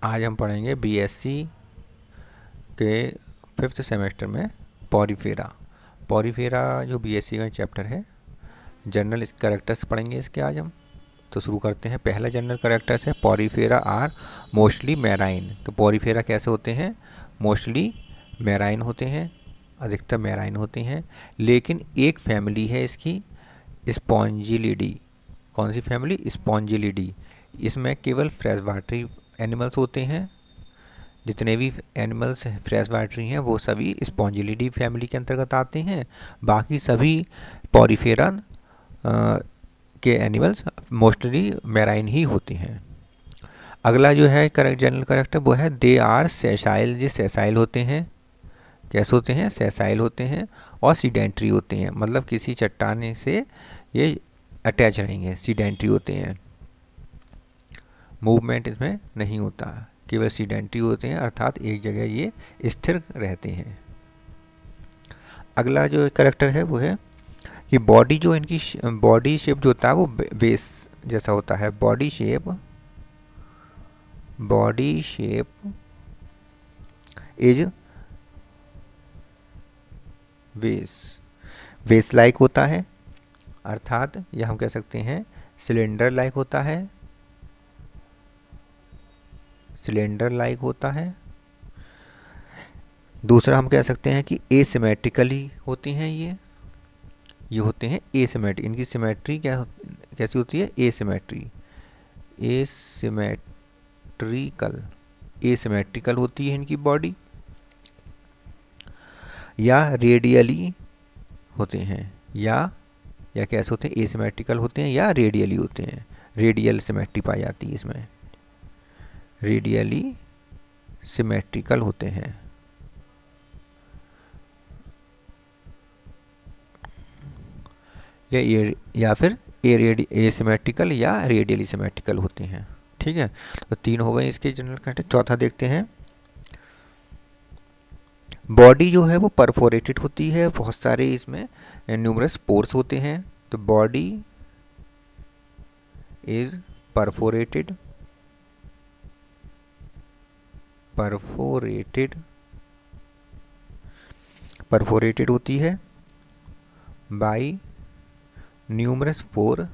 आज हम पढ़ेंगे बीएससी के 5th सेमेस्टर में पॉरीफेरा। पॉरीफेरा जो बीएससी का चैप्टर है, जनरल कैरेक्टर्स पढ़ेंगे इसके आज हम। तो शुरू करते हैं। पहला जनरल कैरेक्टर्स है पॉरीफेरा आर मोस्टली मैराइन। तो पॉरीफेरा कैसे होते हैं? मोस्टली मैराइन होते हैं, अधिकतर मैराइन होते हैं। लेकिन एक फैमिली है इसकी, स्पॉन्जिलिडी। कौन सी फैमिली? स्पॉन्जिलिडी। इसमें केवल फ्रेश वाटरी एनिमल्स होते हैं। जितने भी एनिमल्स फ्रेश वाटरी हैं वो सभी स्पॉन्जिलिडी फैमिली के अंतर्गत आते हैं। बाकी सभी पॉरीफेरा के एनिमल्स मोस्टली मैराइन ही होती हैं। अगला जो है करेक्ट जनरल करेक्टर वो है दे आर सेसाइल। जी सेसाइल होते हैं। कैसे होते हैं? सेसाइल होते हैं और सीडेंट्री होते हैं, मतलब किसी चट्टान से ये अटैच रहेंगे, सीडेंट्री होते हैं। मूवमेंट इसमें नहीं होता, केवल सीडेंट्री होते हैं, अर्थात एक जगह ये स्थिर रहते हैं। अगला जो करेक्टर है वो है कि बॉडी जो इनकी बॉडी शेप जो होता है वो बेस जैसा होता है। बॉडी शेप इज वेस लाइक होता है, अर्थात यह हम कह सकते हैं सिलेंडर लाइक होता है। सिलेंडर लाइक होता है। दूसरा हम कह सकते हैं कि एसिमेट्रिकली होती हैं ये होते हैं एसिमेट्रिक। इनकी सिमेट्री कैसी होती है? एसिमेट्रिकल होती है इनकी बॉडी। या रेडियली होते हैं, या कैसे होते हैं? एसिमेट्रिकल होते हैं या रेडियली होते हैं। रेडियल सिमेट्री पाई जाती है इसमें, रेडियली सिमेट्रिकल होते हैं। या फिर एसिमेट्रिकल या रेडियली सिमेट्रिकल होते हैं। ठीक है, तो 3 हो गए इसके जनरल कैरेक्टर। चौथा देखते हैं। बॉडी जो है वो परफोरेटेड होती है, बहुत सारे इसमें न्यूमरस पोर्स होते हैं। तो बॉडी इज परफोरेटेड होती है by numerous pore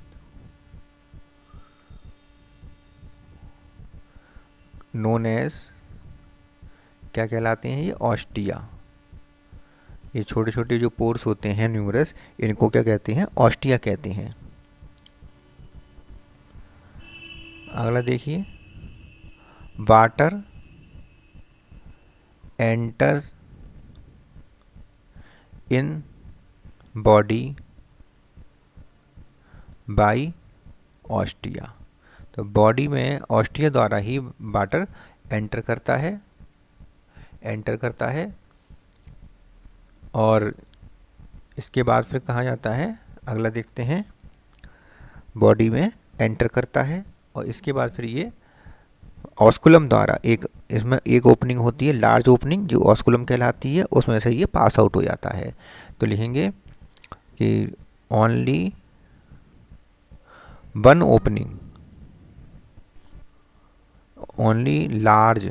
known as, क्या कहलाते हैं ये? ऑस्टिया। ये छोटे छोटे जो पोर्स होते हैं न्यूमरस, इनको क्या कहते हैं? ऑस्टिया कहते हैं। अगला देखिए, water enters in body by ostia. तो बॉडी में ऑस्टिया द्वारा ही वाटर एंटर करता है। और इसके बाद फिर कहाँ जाता है? अगला देखते हैं। बॉडी में एंटर करता है और इसके बाद फिर ये ऑस्कुलम द्वारा इसमें एक ओपनिंग होती है, लार्ज ओपनिंग, जो ऑस्कुलम कहलाती है, उसमें से ये पास आउट हो जाता है। तो लिखेंगे कि only one opening, only large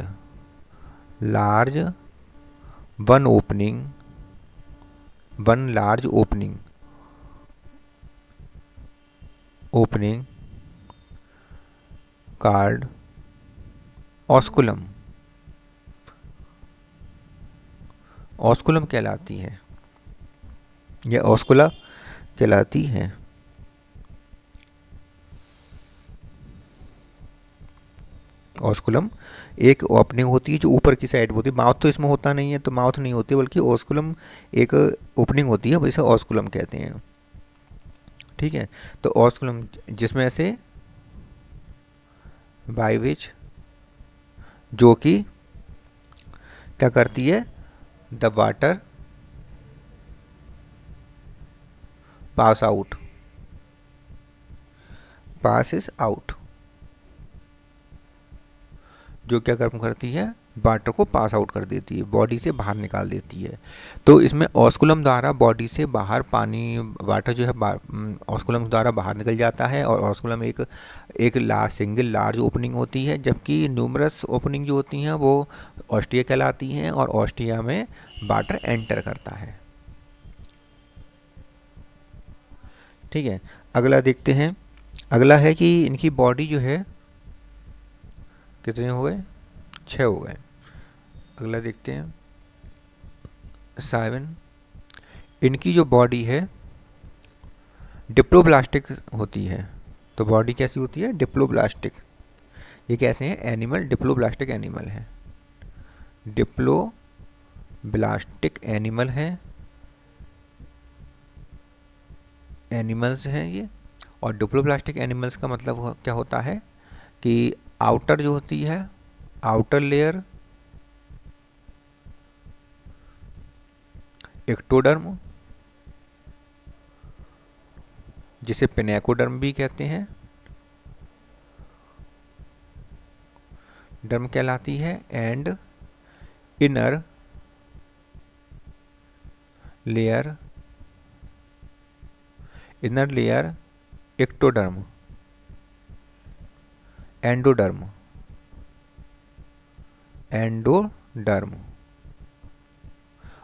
one large opening card osculum कहलाती है, यह ऑस्कुला कहलाती है। ऑस्कुलम एक ओपनिंग होती है जो ऊपर की साइड होती है। माउथ तो इसमें होता नहीं है, तो माउथ नहीं होती, बल्कि ऑस्कुलम एक ओपनिंग होती है, वैसे ऑस्कुलम कहते हैं। ठीक है, तो ऑस्कुलम जिसमें से बाय विच, जो कि क्या करती है? द वाटर पासिस आउट, जो क्या कर्म करती है? वाटर को पास आउट कर देती है, बॉडी से बाहर निकाल देती है। तो इसमें ऑस्कुलम द्वारा बॉडी से बाहर पानी वाटर जो है ऑस्कुलम द्वारा बाहर निकल जाता है, और ऑस्कुलम एक सिंगल लार्ज ओपनिंग होती है, जबकि न्यूमरस ओपनिंग जो होती हैं वो ऑस्टिया कहलाती हैं, और ऑस्टिया में वाटर एंटर करता है। ठीक है, अगला देखते हैं। अगला है कि इनकी बॉडी जो है कितने हो गए, 6 हो गए। अगला देखते हैं 7। इनकी जो बॉडी है डिप्लोब्लास्टिक होती है। तो बॉडी कैसी होती है, डिप्लोब्लास्टिक। ये कैसे हैं, एनिमल डिप्लोब्लास्टिक एनिमल है, डिप्लोब्लास्टिक एनिमल है, एनिमल्स हैं ये। और डिप्लोब्लास्टिक एनिमल्स का मतलब क्या होता है कि आउटर जो होती है, आउटर लेयर एक्टोडर्म, जिसे पिनेकोडर्म भी कहते हैं, डर्म कहलाती है, and inner layer ectoderm, endoderm,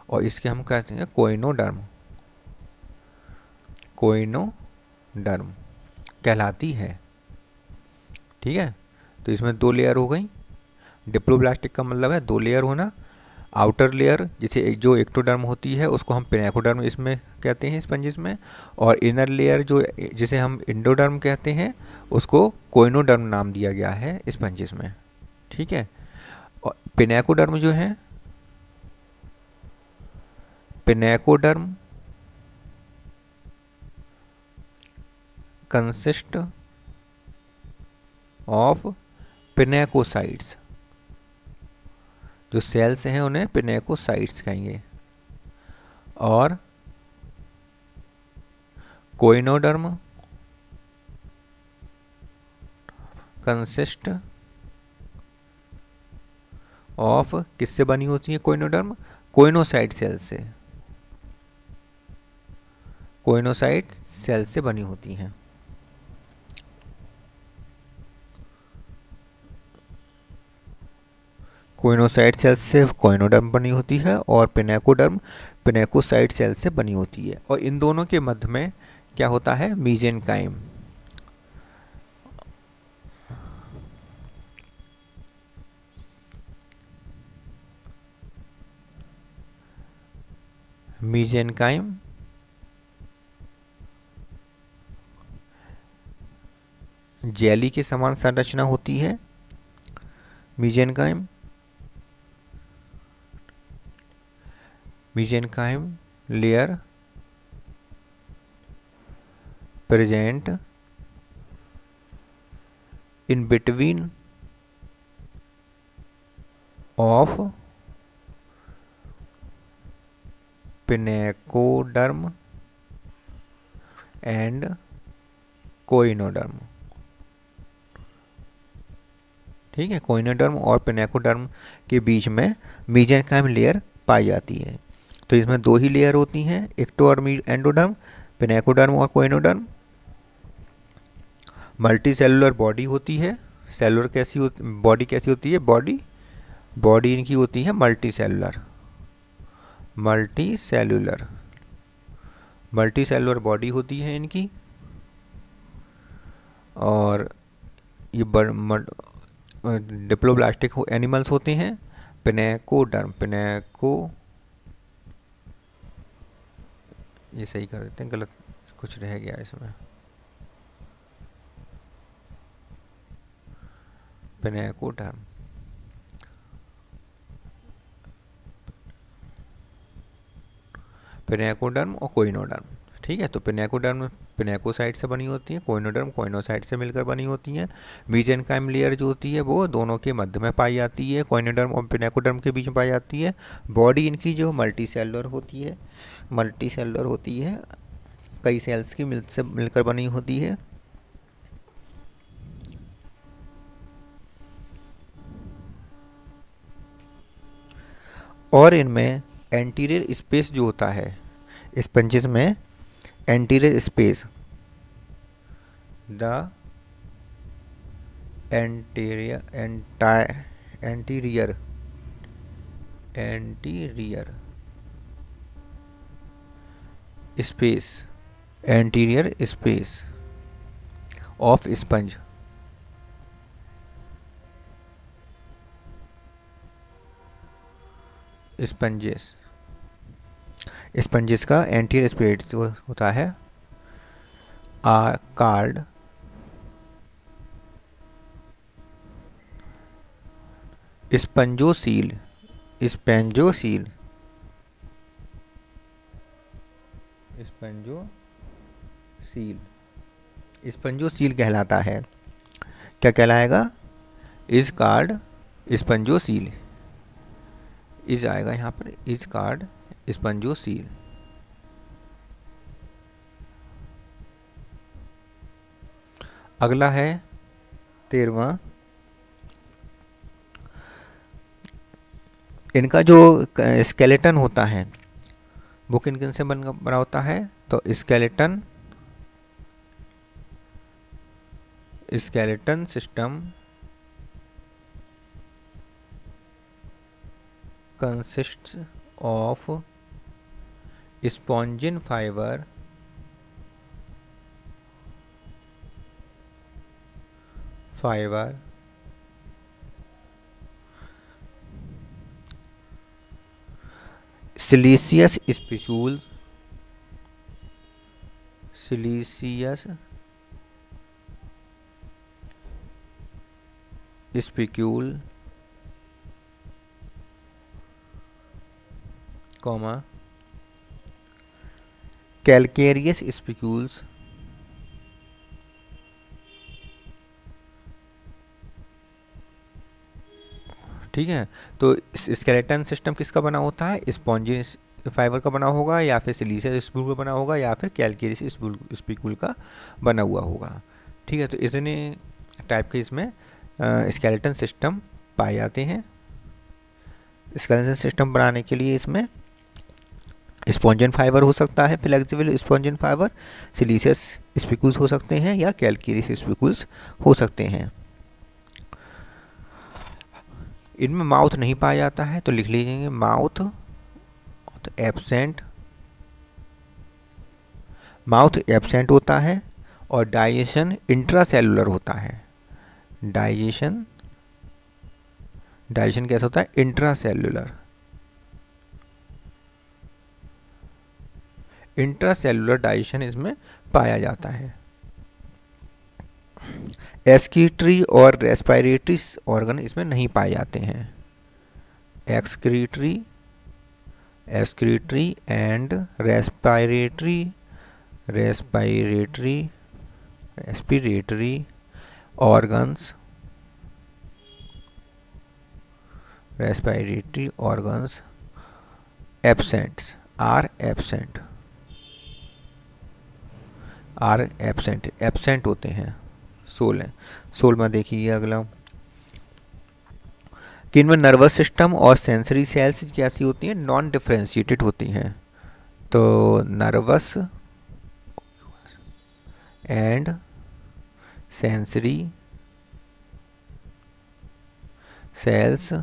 और इसके हम कहते हैं कोइनोडर्म कहलाती है। ठीक है, तो इसमें 2 लेयर हो गई। डिप्लोब्लास्टिक का मतलब है 2 लेयर होना। आउटर लेयर जिसे जो एक्टोडर्म होती है उसको हम पिनेकोडर्म इसमें कहते हैं, स्पंजिस में। और इनर लेयर जो जिसे हम इंडोडर्म कहते हैं उसको कोइनोडर्म नाम दिया गया है स्पंजिस में। ठीक है, और पिनेकोडर्म जो है, पिनेकोडर्म कंसिस्ट ऑफ पिनेकोसाइट्स। जो सेल्स हैं उन्हें पिनेकोसाइट्स कहेंगे। और कोइनोडर्म कंसिस्ट ऑफ, किससे बनी होती है कोइनोडर्म, कोइनोसाइट सेल से, कोइनोसाइट सेल से बनी होती हैं। कोइनोसाइट सेल से कोइनोडर्म बनी होती है, और पिनेकोडर्म पिनेकोसाइट सेल से बनी होती है। और इन दोनों के मध्य में क्या होता है, मीजेनकाइम। मीजेनकाइम जेली के समान संरचना होती है। Mesenchyme layer present in between of pinacoderm and choanoderm. ठीक है, कोइनोडर्म और पिनेकोडर्म के बीच में मीजेनकाइम लेयर पाई जाती है। तो इसमें 2 ही लेयर होती हैं, एक्टो और एंडोडर्म, पिनेकोडर्म और कोइनोडर्म। मल्टी सेलुलर बॉडी होती है। सेलुलर बॉडी कैसी होती है, बॉडी इनकी होती है मल्टी सेलुलर बॉडी होती है इनकी। और ये डिप्लोब्लास्टिक एनिमल्स होते हैं। पिनेकोडर्म ये सही कर देते हैं, गलत कुछ रह गया इसमें। पिनेकोडर्म और कोइनोडर्म। ठीक है, तो पिनेकोडर्म पिनेकोसाइट से बनी होती है, कोइनोडर्म कोइनोसाइट से मिलकर बनी होती हैं। मीजेनकाइम लेयर जो होती है वो दोनों के मध्य में पाई जाती है, कोइनोडर्म और पिनेकोडर्म के बीच में पाई जाती है। बॉडी इनकी जो मल्टी सेलुलर होती है, कई सेल्स की मिलकर बनी होती है। और इनमें एंटीरियर स्पेस जो होता है स्पंजेस में, anterior space, the anterior anterior anterior space, anterior space of sponge, sponges, sponges का एंटीरियर स्पेस होता है are called spongocoel, spongocoel, spongocoel, spongocoel कहलाता है। क्या कहलाएगा? इज कार्ड स्पंजोसील, इज आएगा यहाँ पर, इज कार्ड स्पंजोसील। अगला है 13वां, इनका जो स्केलेटन होता है वो किन किन से बना होता है? तो skeleton, skeleton system consists of spongin fiber, siliceous spicules, siliceous spicule, comma calcareous spicules, ठीक है। तो स्केलेटन सिस्टम किसका बना होता है? स्पॉन्जिन फाइबर का बना होगा, या फिर सिलीसियस स्पूल का बना होगा, या फिर कैलकेरियस स्पिक्यूल का बना हुआ होगा। ठीक है, तो इतने टाइप के इसमें स्केलेटन सिस्टम पाए जाते हैं। स्केलेटन सिस्टम बनाने के लिए इसमें स्पॉन्जिन फाइबर हो सकता है, फ्लेक्सिबल स्पॉन्जिन फाइबर, सिलीसियस स्पिक्यूल्स हो सकते हैं, या कैलकेरियस स्पिक्यूल्स हो सकते हैं। इनमें माउथ नहीं पाया जाता है, तो लिख लीजिए माउथ, तो एब्सेंट, माउथ एब्सेंट होता है, और डाइजेशन इंट्रासेलुलर होता है। डाइजेशन, डाइजेशन कैसा होता है? इंट्रासेलुलर, इंट्रासेलुलर डाइजेशन इसमें पाया जाता है। एक्सक्रीटरी और रेस्पिरेटरी ऑर्गन इसमें नहीं पाए जाते हैं। Excretory, excretory and respiratory, respiratory, respiratory organs, respiratory organs absents, are absent, are absent, absent होते हैं। 16 देखिए अगला, कि इनमें नर्वस सिस्टम और सेंसरी सेल्स कैसी होती हैं? नॉन डिफरेंशिएटेड होती हैं। तो nervous and sensory cells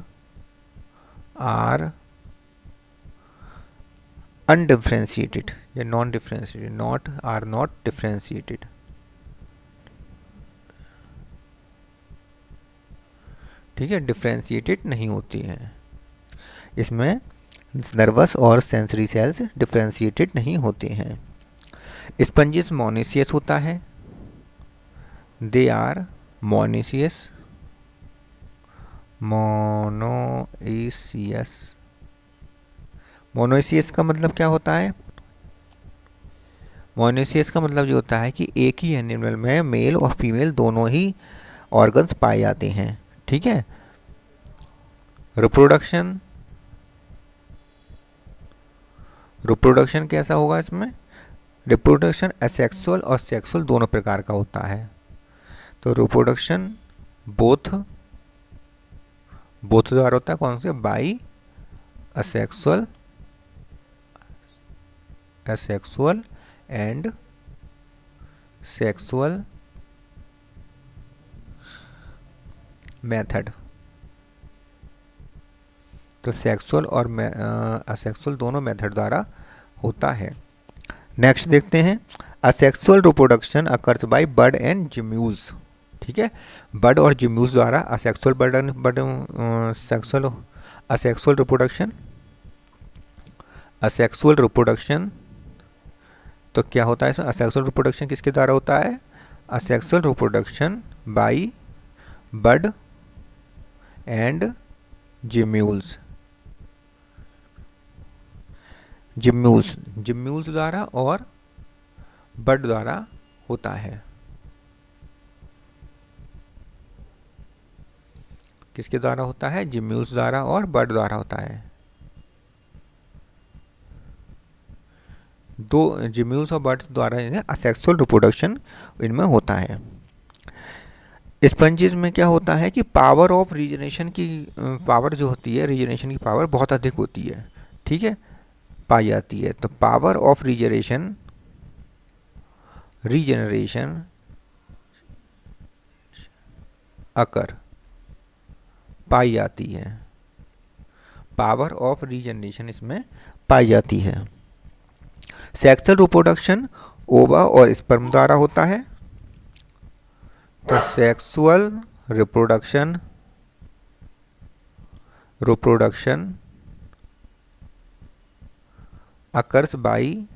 are undifferentiated या non differentiated, not are not differentiated. ठीक है, डिफरेंशिएटेड नहीं होती हैं। इसमें नर्वस और सेंसरी सेल्स डिफरेंशिएटेड नहीं होते हैं। स्पंजिस मोनेसियस होता है, दे आर मोनेसियस, मोनोइसियस। मोनोइसियस का मतलब क्या होता है? मोनोइसियस का मतलब जो होता है कि एक ही एनिमल में मेल और फीमेल दोनों ही ऑर्गन्स पाए जाते हैं। ठीक है, रिप्रोडक्शन, रिप्रोडक्शन कैसा होगा इसमें? रिप्रोडक्शन एसेक्सुअल और सेक्सुअल दोनों प्रकार का होता है। तो रिप्रोडक्शन बोथ, बोथ द्वारा होता है। कौन से? By asexual and sexual method. तो सेक्सुअल और असेक्सुअल दोनों मेथड द्वारा होता है। नेक्स्ट देखते हैं, asexual reproduction occurs by bird and gemmules. ठीक है, बर्ड और जिम्यूल्स द्वारा असेक्सुअल असेक्सुअल रिप्रोडक्शन तो क्या होता है इसमें, असेक्सुअल रिप्रोडक्शन किसके द्वारा होता है, asexual reproduction by bird and gemmules द्वारा और बर्ड द्वारा होता है। किसके द्वारा होता है, जिम्यूल्स द्वारा और बर्ड द्वारा होता है। दो जिम्यूल्स और बर्ड्स द्वारा असेक्सुअल रिप्रोडक्शन इनमें होता है। स्पंजिस में क्या होता है कि पावर ऑफ रीजनरेशन की पावर जो होती है, रीजनरेशन की पावर बहुत अधिक होती है। ठीक है, पाई जाती है। तो पावर ऑफ रीजनरेशन अकर पाई जाती है, पावर ऑफ रीजनरेशन इसमें पाई जाती है। सेक्सुअल रिप्रोडक्शन ओवा और स्पर्म द्वारा होता है। तो सेक्सुअल रिप्रोडक्शन अकर्स बाई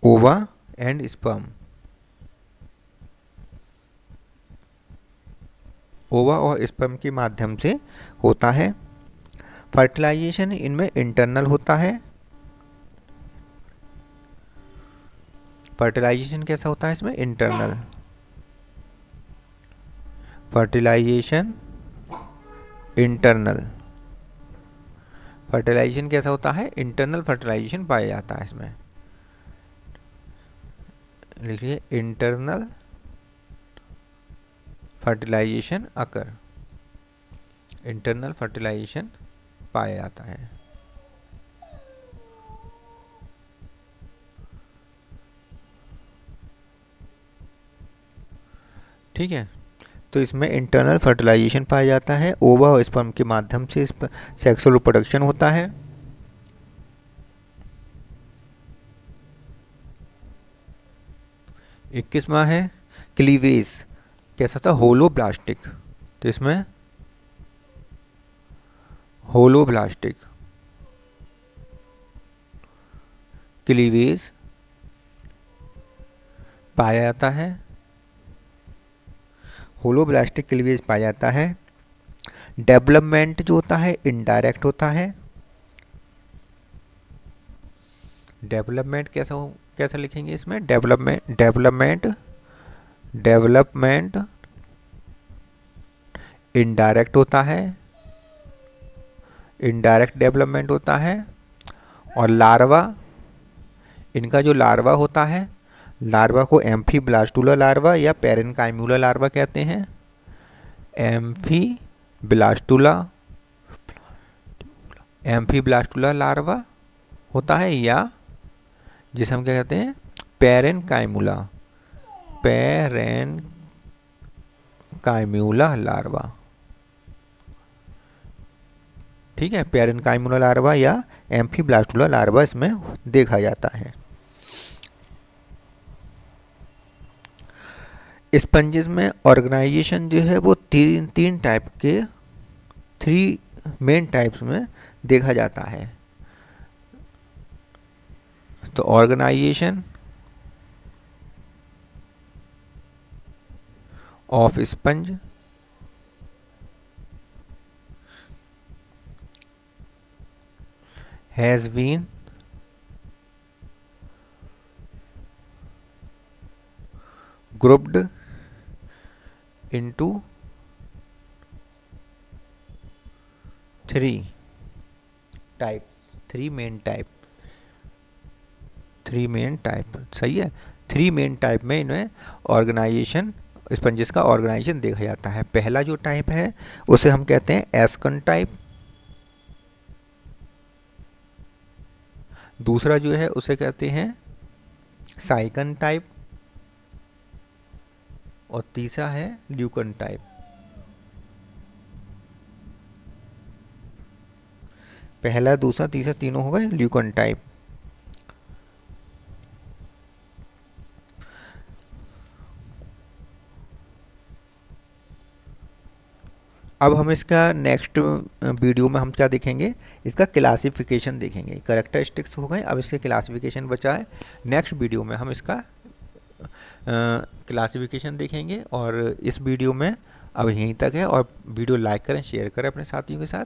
ओवा एंड स्पर्म। ओवा और स्पर्म के माध्यम से होता है। फर्टिलाइजेशन इनमें इंटरनल होता है। फर्टिलाइजेशन कैसा होता है इसमें, इंटरनल। फर्टिलाइजेशन कैसा होता है, इंटरनल फर्टिलाइजेशन पाया जाता है इसमें। लिखिए, इंटरनल फर्टिलाइजेशन अकर, इंटरनल फर्टिलाइजेशन पाया जाता है। ठीक है, तो इसमें इंटरनल फर्टिलाइजेशन पाया जाता है। ओवा और स्पर्म के माध्यम से सेक्सुअल रिप्रोडक्शन होता है। इक्कीसवां है क्लीवेज, कैसा था, होलोब्लास्टिक। तो इसमें होलोब्लास्टिक क्लीवेज पाया जाता है। होलोब्लास्टिक क्लीवेज पाया जाता है। डेवलपमेंट जो होता है इनडायरेक्ट होता है। डेवलपमेंट कैसा लिखेंगे इसमें, डेवलपमेंट इनडायरेक्ट होता है, इनडायरेक्ट डेवलपमेंट होता है। और लार्वा, इनका जो लार्वा होता है, लार्वा को एम्फीब्लास्टुला लार्वा या पेरेनकाइम्यूला लार्वा कहते हैं। एम्फीब्लास्टुला लार्वा होता है, या जिसे हम क्या कहते हैं, पेरेनकाइम्यूला लार्वा। ठीक है, पेरेनकाइम्यूला लार्वा या एम्फीब्लास्टुला लार्वा इसमें देखा जाता है। स्पंजेस में ऑर्गेनाइजेशन जो है वो तीन टाइप के, 3 मेन टाइप्स में देखा जाता है। तो organisation of sponge, has been grouped into 3 main type. 3 main type, सही है। 3 मेन टाइप में इन्हें ऑर्गेनाइजेशन, स्पंजेस का ऑर्गेनाइजेशन देखा जाता है। पहला जो टाइप है उसे हम कहते हैं एस्कन टाइप। दूसरा जो है उसे कहते हैं साइकन टाइप, और तीसरा है ल्यूकन टाइप। पहला, दूसरा, तीसरा तीनों हो गए ल्यूकन टाइप। अब हम इसका नेक्स्ट वीडियो में हम क्या देखेंगे, इसका क्लासिफिकेशन देखेंगे। कैरेक्टरिस्टिक्स हो गए, अब इसके क्लासिफिकेशन बचा है। नेक्स्ट वीडियो में हम इसका क्लासिफिकेशन देखेंगे। और इस वीडियो में अब यहीं तक है, और वीडियो लाइक करें, शेयर करें अपने साथियों के साथ।